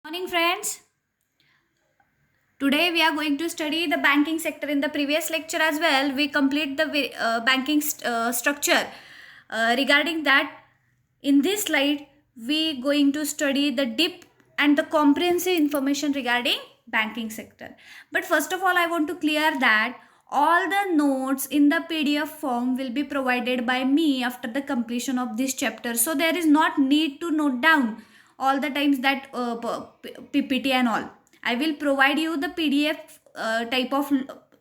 Morning, friends. Today we are going to study the banking sector. In the previous lecture as well, we complete the banking structure. Regarding that, in this slide, we going to study the deep and the comprehensive information regarding banking sector. But first of all, I want to clear that all the notes in the PDF form will be provided by me after the completion of this chapter. So there is not need to note down all the times that PPT and all. I will provide you the PDF type of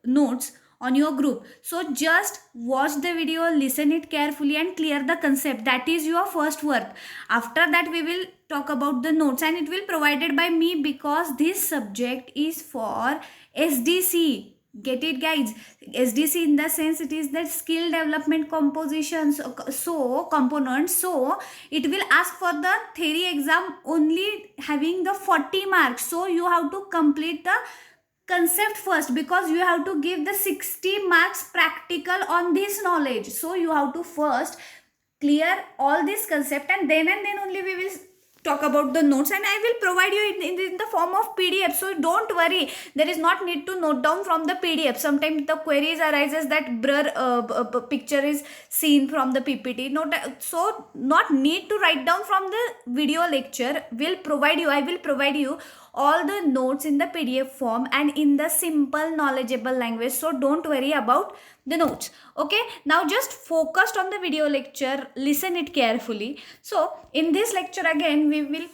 notes on your group. So just watch the video, listen it carefully and clear the concept. That is your first work. After that we will talk about the notes and it will provided by me because this subject is for SDC. Get it, guys? SDC in the sense it is that skill development composition, so component. So it will ask for the theory exam only having the 40 marks. So you have to complete the concept first because you have to give the 60 marks practical on this knowledge. So you have to first clear all this concept and then only we will talk about the notes, and I will provide you in the form of PDF. So don't worry, there is not need to note down from the PDF. Sometimes the queries arises that blur picture is seen from the PPT. So not need to write down from the video lecture. I will provide you all the notes in the PDF form and in the simple knowledgeable language. So don't worry about the notes. Okay, now just focused on the video lecture, listen it carefully. So in this lecture again we will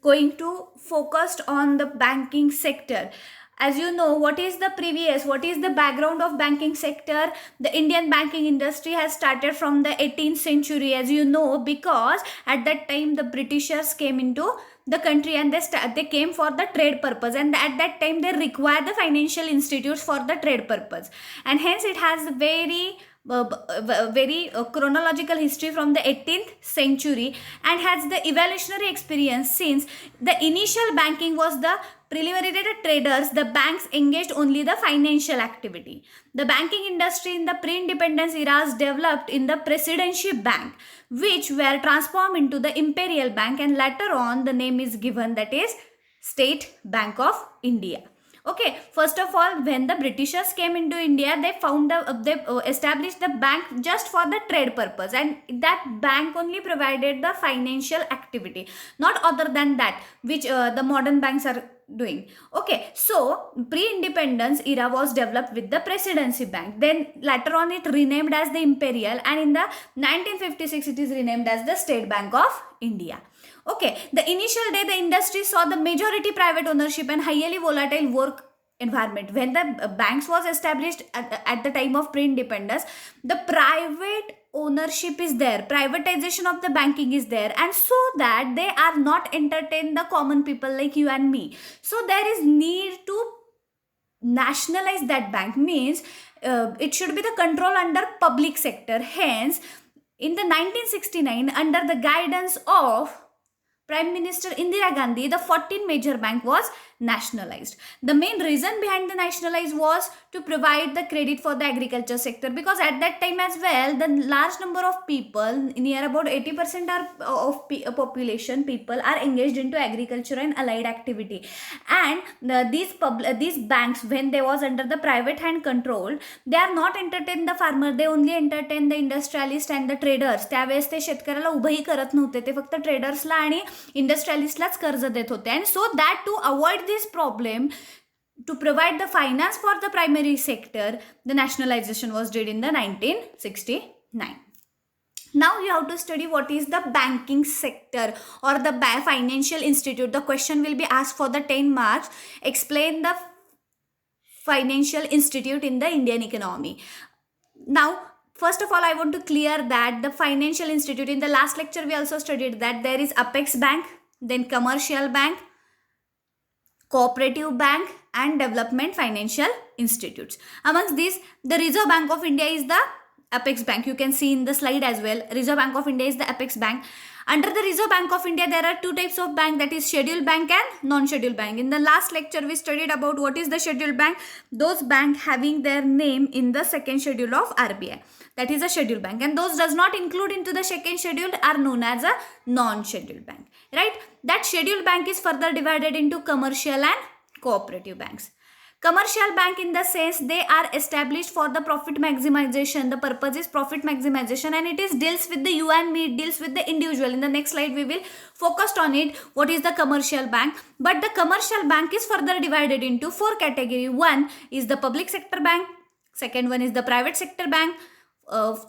going to focused on the banking sector. As you know, what is the background of banking sector? The Indian banking industry has started from the 18th century, as you know, because at that time the Britishers came into the country and they came for the trade purpose, and at that time they require the financial institutes for the trade purpose, and hence it has very chronological history from the 18th century and has the evolutionary experience. Since the initial banking was the preliminary traders, the banks engaged only the financial activity. The banking industry in the pre-independence eras developed in the presidency bank, which were transformed into the imperial bank, and later on the name is given, that is State Bank of India. Okay, first of all, when the Britishers came into India, they established the bank just for the trade purpose, and that bank only provided the financial activity, not other than that, which the modern banks are doing. Okay, so pre-independence era was developed with the presidency bank. Then later on it renamed as the imperial, and in the 1956 it is renamed as the State Bank of India. Okay, the initial day the industry saw the majority private ownership and highly volatile work environment. When the banks was established at the time of pre-independence, the private ownership is there, privatization of the banking is there, and so that they are not entertain the common people like you and me. So there is need to nationalize that bank, means it should be the control under public sector. Hence in the 1969, under the guidance of Prime Minister Indira Gandhi, the 14 major bank was nationalized. The main reason behind the nationalize was to provide the credit for the agriculture sector, because at that time as well, the large number of people, near about 80% of population people are engaged into agriculture and allied activity, and these banks, when they was under the private hand control, they are not entertain the farmer, they only entertain the industrialist and the traders. त्यावेळेस ते शेतकऱ्याला उभंही करत नव्हते, ते फक्त ट्रेडर्सला आणि इंडस्ट्रियलिस्टलाच कर्ज देत होते. And so that to avoid this problem, to provide the finance for the primary sector, the nationalization was did in the 1969. Now you have to study what is the banking sector or the financial institute. The question will be asked for the 10 marks. Explain the financial institute in the Indian economy. Now, first of all, I want to clear that the financial institute, in the last lecture we also studied that there is Apex Bank, then Commercial Bank, Cooperative Bank and Development Financial Institutes. Amongst these, the Reserve Bank of India is the Apex Bank. You can see in the slide as well. Reserve Bank of India is the Apex Bank. Under the Reserve Bank of India, there are two types of bank, that is scheduled bank and non-scheduled bank. In the last lecture, we studied about what is the scheduled bank. Those bank having their name in the second schedule of RBI. That is a scheduled bank. And those does not include into the second schedule are known as a non-scheduled bank. right? That scheduled bank is further divided into commercial and cooperative banks. Commercial bank, in the sense they are established for the profit maximization. The purpose is profit maximization, and it is deals with the you and me, it deals with the individual. In the next slide we will focus on it, what is the commercial bank. But the commercial bank is further divided into 4 categories. One is the public sector bank, second one is the private sector bank,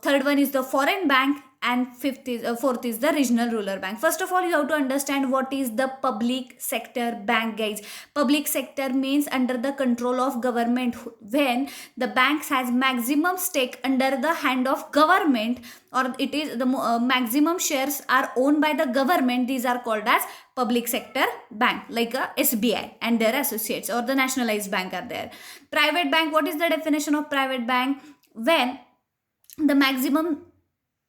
third one is the foreign bank, and fourth is the regional rural bank. First of all, you have to understand what is the public sector bank, guys. Public sector means under the control of government, when the banks has maximum stake under the hand of government, or it is the maximum shares are owned by the government. These are called as public sector bank, like a SBI and their associates, or the nationalized bank are there. Private bank, what is the definition of private bank? When the maximum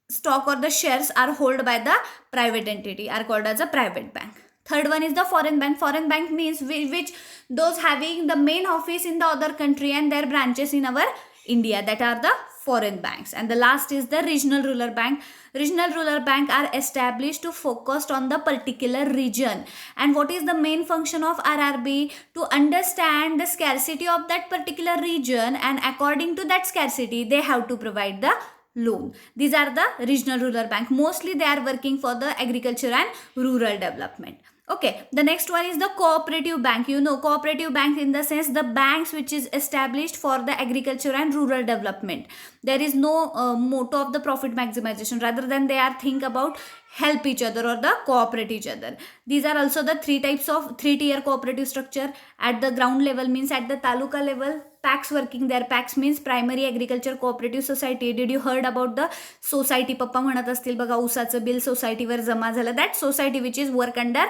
stock or the shares are held by the private entity are called as a private bank. Third one is the foreign bank. Foreign bank means which those having the main office in the other country and their branches in our India, that are the foreign banks. And the last is the regional rural bank. Regional rural bank are established to focus on the particular region. And what is the main function of RRB? To understand the scarcity of that particular region, and according to that scarcity they have to provide the loan. These are the regional rural bank. Mostly they are working for the agriculture and rural development. Okay, the next one is the cooperative bank. You know, cooperative bank in the sense the banks which is established for the agriculture and rural development. There is no motto of the profit maximization, rather than they are think about help each other or the cooperate each other. These are also the 3-tier cooperative structure. At the ground level means at the taluka level, PACs working there. PACs means primary agriculture cooperative society. Did you heard about the society? पप्पा म्हणत असतील बघा, ऊसाचं bill सोसायटीवर जमा झालं. That society which is work under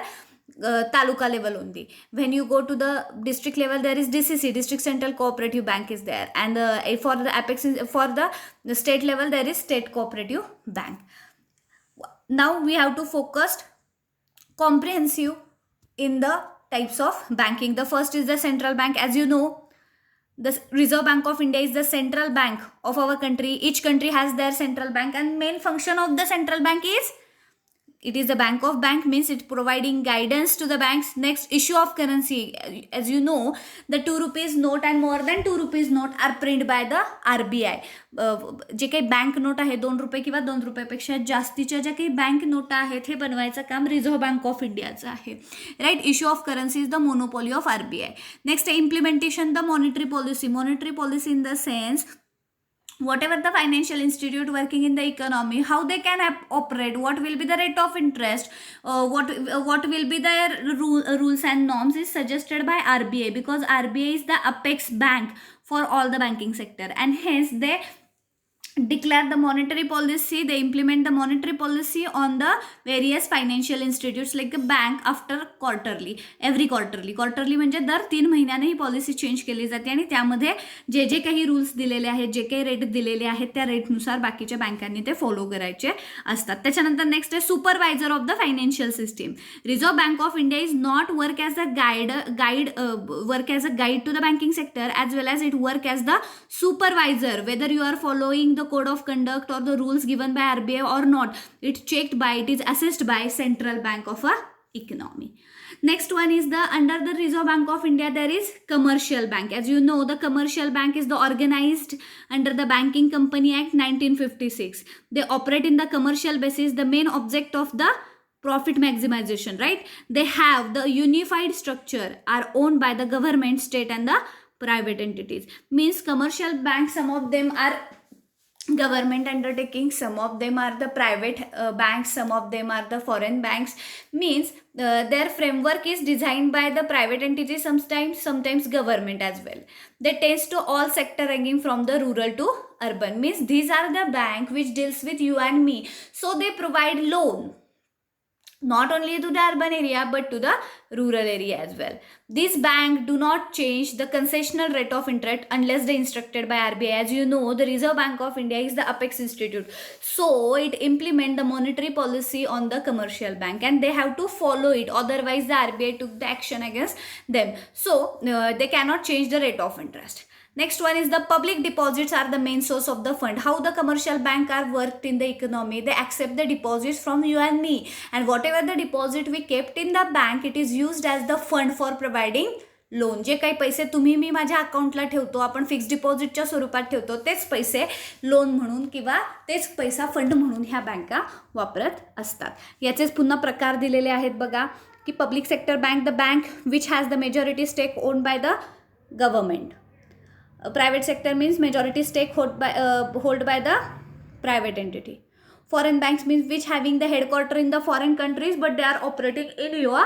taluka level only. When you go to the district level, there is DCC, District Central Cooperative Bank is there, and for the apex, for the state level, there is State Cooperative Bank. Now we have to focus comprehensive in the types of banking. The first is the central bank. As you know, the Reserve Bank of India is the central bank of our country. Each country has their central bank, and main function of the central bank is, it is the bank of bank, means it's providing guidance to the banks. Next, issue of currency. As you know, the 2 rupees note and more than 2 rupees note are printed by the RBI. जे काही bank note आहे 2 रुपये किंवा 2 रुपयापेक्षा जास्तीच्या ज्या काही bank NOTA आहेत हे बनवायचं काम रिझर्व्ह बँक ऑफ इंडियाचं आहे, right. Issue of currency is the monopoly of RBI. Next, implementation the monetary policy. Monetary policy in the sense whatever the financial institute working in the economy, how they can operate, what will be the rate of interest, what will be their rules and norms is suggested by RBI, because RBI is the apex bank for all the banking sector, and hence they declare the monetary policy, they implement the monetary policy on the various financial institutes like a bank after every quarterly म्हणजे दर 3 महिन्याने ही policy change केली जाते, आणि त्यामध्ये जे जे काही rules दिलेले आहेत, जे काही रेट दिलेले आहेत, त्या रेटनुसार बाकीच्या बँकांनी ते फॉलो करायचे असतात. त्याच्यानंतर नेक्स्ट आहे supervisor of the financial system. Reserve bank of India is not work as a guide to the banking sector, as well as it work as the supervisor, whether you are following the code of conduct or the rules given by RBI or not. It is assessed by Central Bank of a economy. Next one is the under the Reserve Bank of India there is commercial bank. As you know, the commercial bank is the organized under the Banking Company Act 1956. They operate in the commercial basis. The main object of the profit maximization, right? They have the unified structure, are owned by the government, state and the private entities. Means commercial banks, some of them are government undertaking, some of them are the private banks, some of them are the foreign banks. Means their framework is designed by the private entities, sometimes government as well. They test to all sector ranging from the rural to urban. Means these are the bank which deals with you and me, so they provide loan not only to the urban area but to the rural area as well. These banks do not change the concessional rate of interest unless they instructed by RBI. As you know, the Reserve Bank of India is the apex institute, so it implement the monetary policy on the commercial bank, and they have to follow it, otherwise the RBI took the action against them, so they cannot change the rate of interest. Next one is the public deposits are the main source of the fund. How the commercial bank are worked in the economy? They accept the deposits from you and me, and whatever the deposit we kept in the bank, it is used as the fund for providing loan. जे काही पैसे तुम्ही मी माझ्या अकाउंटला ठेवतो, आपण fix डिपॉझिटच्या स्वरूपात ठेवतो, तेच पैसे लोन म्हणून किंवा तेच पैसा फंड म्हणून ह्या बँका वापरत असतात. याचेच पुन्हा प्रकार दिलेले आहेत बघा, की public sector bank, the bank which has the majority stake owned by the government. Private sector means majority stake hold by the private entity. Foreign banks means which having the headquarter in the foreign countries but they are operating in your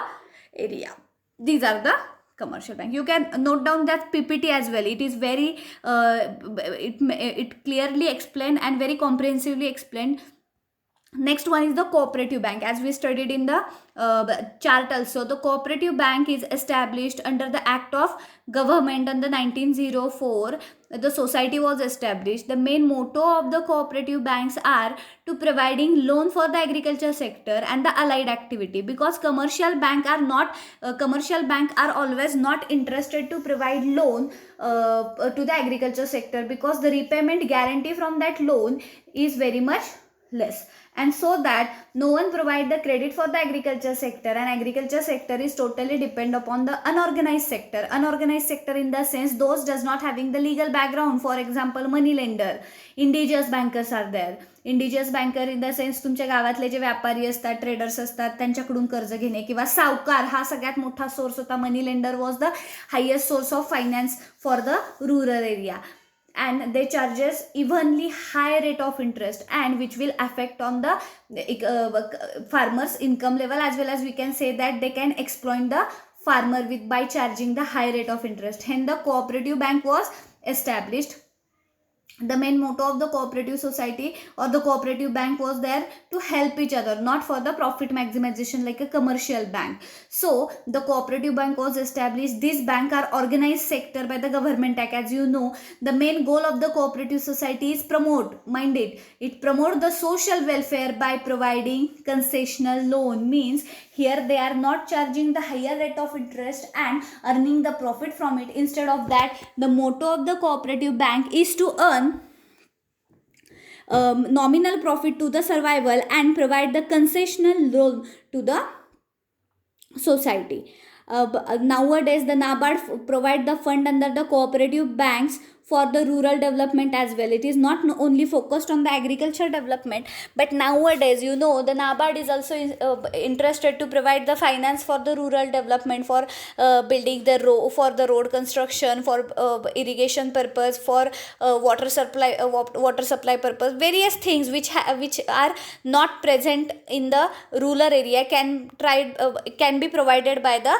area. These are the commercial bank. You can note down that PPT as well. It is very it clearly explained and very comprehensively explained. Next one is the cooperative bank. As we studied in the chart also, the cooperative bank is established under the act of government under 1904. The society was established. The main motto of the cooperative banks are to providing loan for the agriculture sector and the allied activity, because commercial bank are always not interested to provide loan to the agriculture sector, because the repayment guarantee from that loan is very much less, and so that no one provide the credit for the agriculture sector, and agriculture sector is totally depend upon the unorganized sector. Unorganized sector in the sense those does not having the legal background. For example, money lender, indigenous bankers are there. indigenous banker in the sense तुमच्या गावातले जे व्यापारी असतात, traders असतात, त्यांच्याकडून कर्ज घेणे, किंवा सावकार हा सगळ्यात मोठा सोर्स होता. Money lender was the highest source of finance for the rural area, and they charges evenly high rate of interest, and which will affect on the farmers income level, as well as we can say that they can exploit the farmer with by charging the high rate of interest. Hence the cooperative bank was established. The main motto of the cooperative society or the cooperative bank was there to help each other, not for the profit maximization like a commercial bank. So the cooperative bank was established. These banks are organized sector by the government act. As you know, the main goal of the cooperative society is it promote the social welfare by providing concessional loan. Means here they are not charging the higher rate of interest and earning the profit from it. Instead of that, the motto of the cooperative bank is to earn nominal profit to the survival and provide the concessional loan to the society. Nowadays the NABARD provide the fund under the cooperative banks for the rural development as well. It is not only focused on the agriculture development, but nowadays you know the NABARD is also interested to provide the finance for the rural development, for building the road construction, for irrigation purpose, for water supply purpose. Various things which are not present in the rural area can be provided by the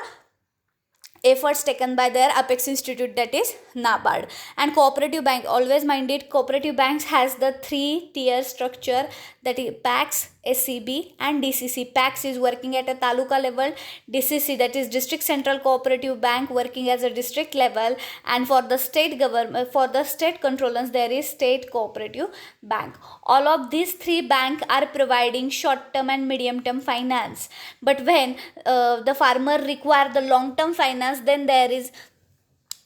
efforts taken by their apex institute, that is NABARD. And cooperative bank, always mind it, cooperative banks has the 3-tier structure, that is PAX, SCB and DCC. PAX is working at a taluka level, DCC, that is district central cooperative bank, working as a district level, and for the state government, for the state controllers, there is state cooperative bank. All of these 3 banks are providing short term and medium term finance, but when the farmer require the long term finance, then there is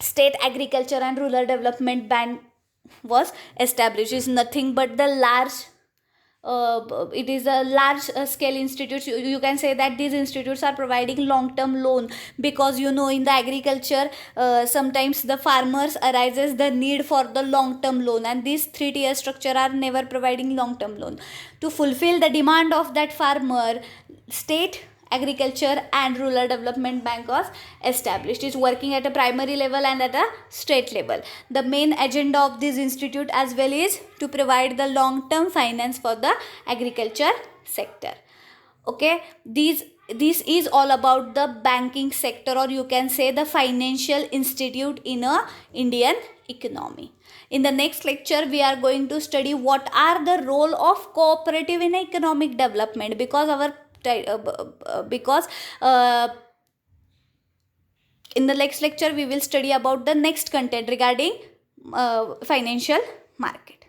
state agriculture and rural development bank was established. Is nothing but the large it is a large scale institutes. You can say that these institutes are providing long term loan, because you know in the agriculture sometimes the farmers arises the need for the long term loan, and these 3-tier structure are never providing long term loan. To fulfill the demand of that farmer, state agriculture and rural development bank was established. Is working at a primary level and at a state level. The main agenda of this institute as well is to provide the long term finance for the agriculture sector. Okay, this is all about the banking sector, or you can say the financial institute in a Indian economy. In the next lecture, we are going to study what are the role of cooperative in economic development, because in the next lecture we will study about the next content regarding financial market.